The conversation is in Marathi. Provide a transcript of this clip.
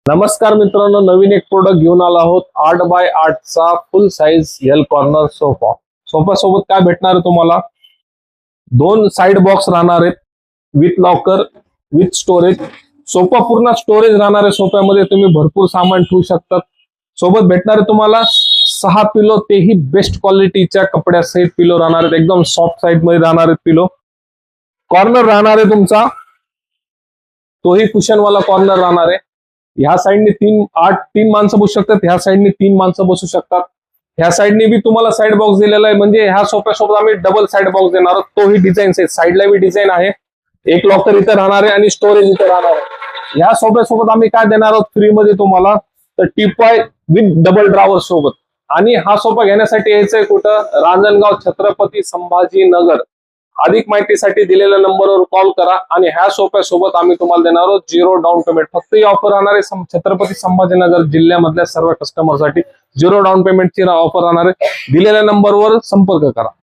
नमस्कार मित्रांनो, नवीन एक प्रोडक्ट घेऊन आलो आहोत. 8x8 चा फुल size L corner sofa. Sofa सोबत काय भेटणार आहे तुम्हाला? 2 साइड बॉक्स राहणार आहेत with locker, with storage. Sofa पूर्ण स्टोरेज राहणार आहे. सोफ्यामध्ये तुम्ही भरपूर सामान ठेवू शकतात. सोबत भेटणार आहे तुम्हाला 6 पिलो, तेही बेस्ट क्वालिटीच्या कपड्यासहित पिलो राहणार आहेत. एकदम सॉफ्ट साइड मध्ये राहणार आहेत पिलो. कॉर्नर राहणार आहे तुमचा, तोही कुशनवाला कॉर्नर राहणार आहे. ह्या साईडने 3 माणसं बसू शकतात, ह्या साईडने 3 माणसं बसू शकतात. ह्या साईडने बी तुम्हाला साईड बॉक्स दिलेला आहे, म्हणजे ह्या सोफ्यासोबत आम्ही डबल साईड बॉक्स देणार आहोत. तोही डिझाईन आहे, साईडला बी डिझाईन आहे. एक लॉकर इथे राहणार आहे आणि स्टोरेज इथे राहणार आहे. ह्या सोफ्यासोबत आम्ही काय देणार आहोत फ्री मध्ये तुम्हाला, तर टीपॉय विथ डबल ड्रावर सोबत. आणि हा सोफा घेण्यासाठी यायचंय कुठं? रांजणगाव, छत्रपती संभाजीनगर. अधिक माहितीसाठी दिलेल्या नंबरवर कॉल करा. आणि ह्या सोफ्यासोबत आम्ही तुम्हाला देणार आहोत 0 डाऊन पेमेंट. फक्त ही ऑफर राहणार आहे छत्रपती संभाजीनगर जिल्ह्यामधल्या सर्व कस्टमरसाठी. 0 डाऊन पेमेंटची ऑफर राहणार आहे. दिलेल्या नंबरवर संपर्क करा.